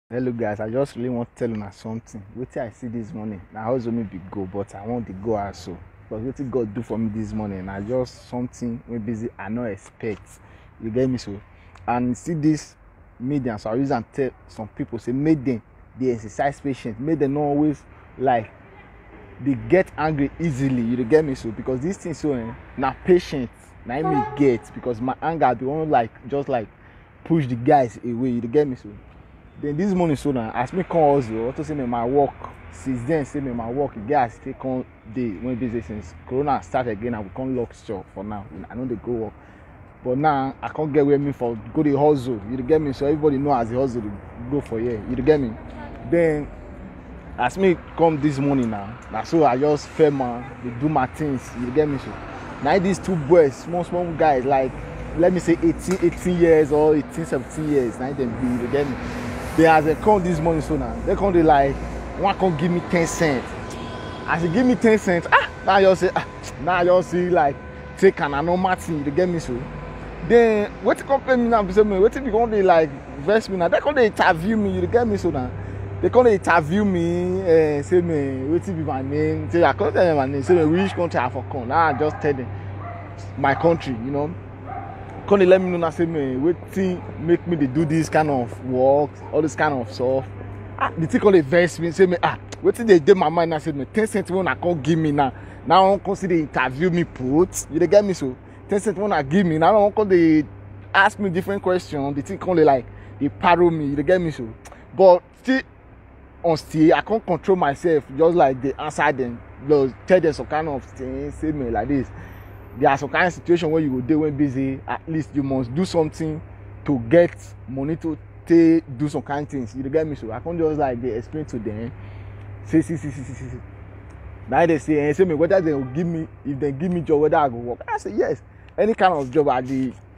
Hello guys, I just really want to tell you something. Wetin I see this morning, na hustle me be go, but I want the go also. But wetin God do for me this morning, na just something wey busy I no expect. You get me so? And see this media, so I use and tell some people say make them dey exercise patience, make them not always like they get angry easily. You dey get me so? Because this thing so na patience, na im me get because my anger be wan like just like push the guys away. You dey get me so? Then this morning so now as me come hustle to say me my work since then say me my work e get as take come dey when busy since corona start again and we come lock shop for now. I no dey go work, but now I can't get where me for go dey hustle. You dey get me so everybody know as the hustle dey go for here. You dey get me? Then as me come this morning now so I just firm dey do my things. You dey get me so? Now these two boys small guys like let me say 18 years or 17 years now them be. You dey get me? They as they come this morning so now they come dey like one come give me 10 cents. As they give me 10 cents, now I just say now I just see like take an normal thing. You get me so? Then what come pay me now? Be say me wetin be come dey like vex me now? They come dey interview me. You get me so now? They come dey interview me. Say me wetin be my name? Say I come tell them my name. Say me which country I for come. Now I just tell them my country. You know. Come they let me know now say me wetin make me dey do this kind of work, all this kind of stuff. The thing come dey vex me say me wetin dey my mind now say me 10 cents when I come give me now I wan come see dey interview me put. You dey get me so? 10 cents when I give me now I wan come dey ask me different questions. The thing come dey like dey paro me. You dey get me so? But still I can't control myself just like dey answer them, just tell them some kind of things say me like this. There are some kind of situation where you go dey when busy, at least you must do something to get money to do some kind of things. You get me so? I can't just like they explain to them say see. Now they say me whether they will give me, if they give me job whether I go work. I say yes, any kind of job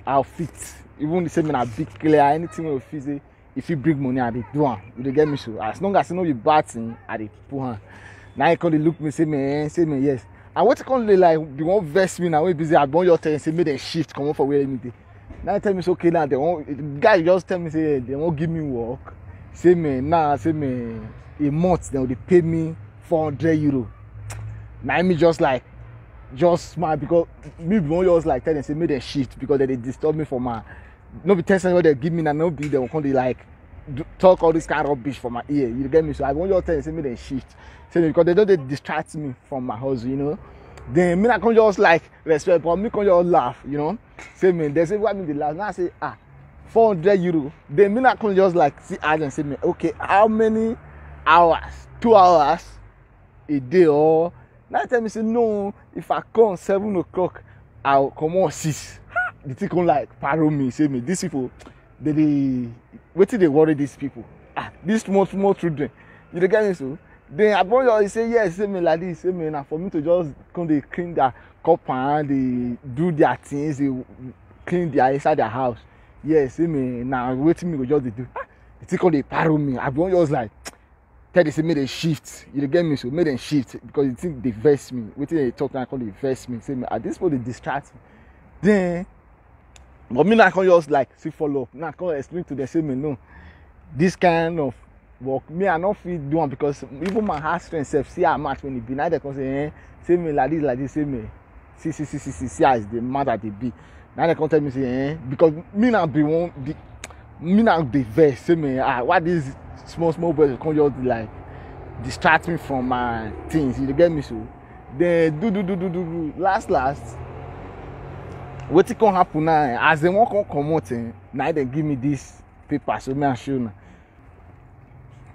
I'll fit. Even the same in a big clear anything will fit say if you bring money I dey do am. You get me so? As long as you know be bad thing I dey put hand. Now you come dey look me say me yes. And what come dey like they won't vex me now when busy I born your tell say make them shift come on for where me dey. Now tell me so okay now they won't, the guy just tell me say they won't give me work. Say me now say me a month they will pay me 400 euro. Now me just like just smart because me won't just like tell them say make them shift because they disturb me for my no be 10 cents what they give me now no be they will come dey like talk all this kind of rubbish for my ear. You get me so? I won't just tell them say make them shift. Say because they don't distract me from my hustle, you know. Then me I can just like respect, but me can just laugh, you know. Say me, they say why me they laugh. Now I say 400 euro. Then me I can just like see ads and say me, okay, how many hours? 2 hours a day or now tell me say no, if I come 7 o'clock, I'll come on 6. The thing come like paro me, say me, these people, what did they worry these people? These small children. You get me so? Then I brought you say yes, say me like this, say me now for me to just come they clean their cup and they do their things, they clean their inside their house. Yes, say me now waiting me go just they do. The thing called they paro me. I brought just like tell they say make they shift. You get me so? Make them shift because you think they vex me. Waiting they talk now call they vex me. Say me at this point they distract me. Then but me now I can just like see follow up. Now I can explain to them say me no. This kind of work me I not fit do one because even my heart strength self see how much when it be now they come say me like this say me see as the matter they be. Now they come tell me say because me now be one me now be vex say me why these small boys come just like distract me from my things. You get me so? Then do last wetin come happen now as they wan come out now they give me this paper so me I show now.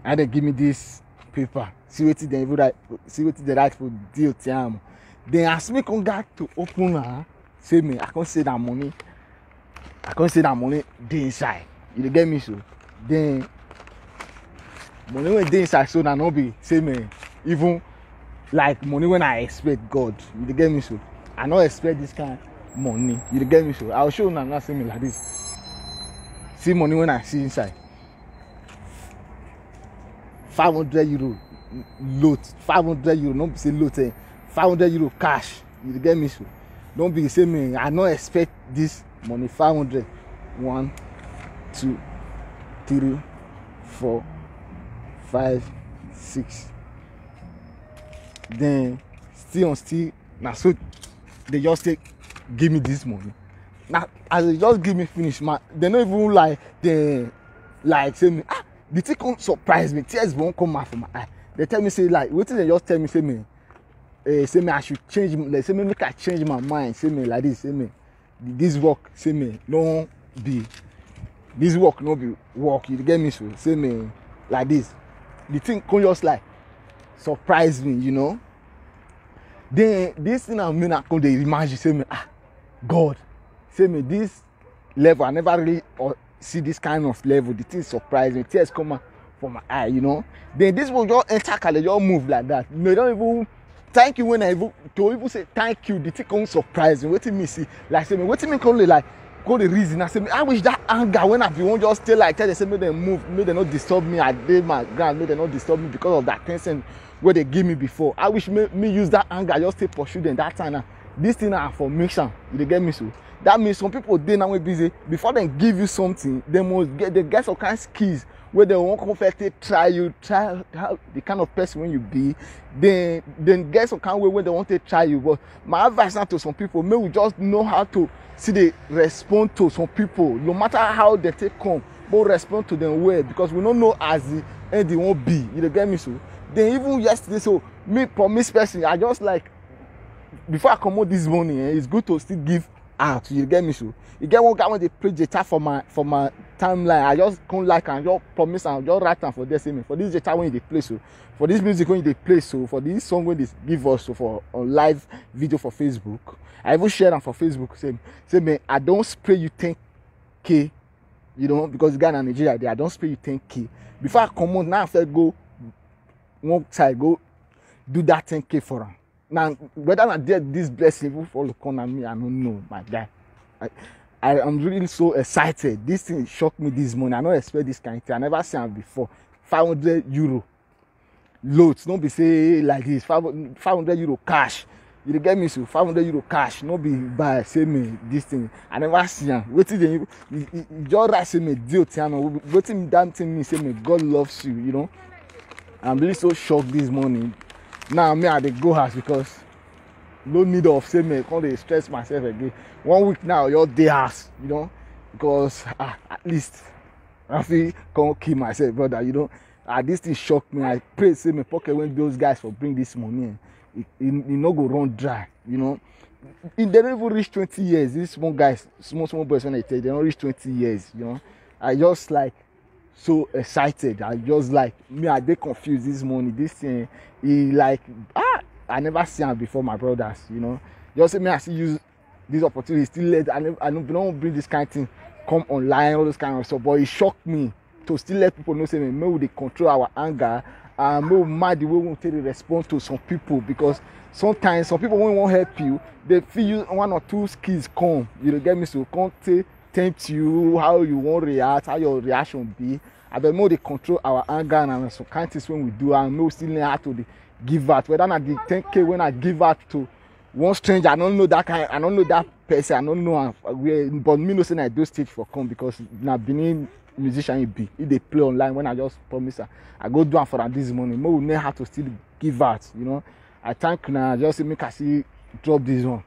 And they give me this paper. See what they write. See what they write for deal time. Then as me come back to open her, say me, I can't say that money. I can't say that money dey inside. You get me so? Then money when dey inside so that no be say me even like money when I expect God. You get me so? I not expect this kind of money. You get me so? I'll show you now say me like this. See money when I see inside. 500 euro load, 500 euro, don't be say load, 500 euro cash. You get me so? Don't be say me, I not expect this money. 500, 1, 2, 3, 4, 5, 6. Then still now so they just give me this money. Now as they just give me finish, man, they don't even like say me, the thing come surprise me, tears won't come out from my eye. They tell me say like wetin they just tell me say me I should change, like say me make I change my mind, say me like this, say me this work, say me no be this work, no be work, you get me, so say me like this. The thing come just like surprise me, you know. Then this thing I mean I come dey imagine, say me God, say me this level I never really see this kind of level. The thing surprise me, tears come out from my eye, you know. Then this will just enter, they just move like that. You know, they don't even thank you when I even say thank you. The thing come surprise me. Waiting me see, like say me, waiting me come like go the reason. I say me, I wish that anger when I be won't just stay like that. They say me they move, me they not disturb me. I did my ground, me they not disturb me because of that consent where they give me before. I wish me use that anger just to pursue them that time. Now this thing are for mission. You get me, so that means some people they now busy before they give you something. They must get some kind of skills where they won't come first try how the kind of person when you be, then get some kind of way when they want to try you. But my advice now to some people, may we just know how to see they respond to some people, no matter how they take come, but respond to them well, because we don't know as the end they won't be. You get me, so then even yesterday, so me promise person, I just like before I come out this morning, it's good to still give out. You get me, so you get one guy when they play guitar for my timeline, I just come like and just promise and just write down for this amen. For this guitar when they play, so for this music when they play, so for this song when they give us, so for a live video for Facebook, I even share them for Facebook. Say me, I don't spray you 10K, you know, because Ghana and Nigeria there, I don't spray you 10K. Before I come out now, I said go one side, go do that 10K for them. Now, whether I did this blessing will fall upon me, I don't know, my guy. I am really so excited. This thing shocked me this morning. I don't expect this kind of thing. I never seen it before. 500 euro loads. Don't be say like this. 500 euro cash. You get me, so 500 euro cash. No be buy say me this thing. I never see it. Waiting you just write say me deal tiano. Waiting damn thing me say me God loves you. You know. I'm really so shocked this morning. Now me I dey go house because no need of say me can't dey stress myself again. 1 week now you're day house, you know, because at least I feel can't kill myself, brother. You know, this thing shocked me. I pray say me pocket when those guys for bring this money, it no go run dry, you know. They don't even reach 20 years. These small guys, small boys when they tell, they don't reach 20 years, you know. I just like so excited. I just like me, I dey confused this morning. This thing, he like I never seen it before, my brothers, you know. Just say me I still use this opportunity, still let I don't bring this kind of thing come online, all those kind of stuff. But it shocked me to still let people know say me may they control our anger and may mind the way we take the response to some people, because sometimes some people when won't help you, they feel you one or two skills come. You get me, so can't tempt you how you won't react, how your reaction be. I don't know they control our anger and some kind of things when we do, and no still learn how to give out. Whether not the 10K when I give out to one stranger, I don't know that kind, I don't know that person, I don't know where, but me no say I do stage for come, because now being musician it be if they play online when I just promise her, I go do it for them this morning. We know how to still give out, you know. I thank now just make I see drop this one.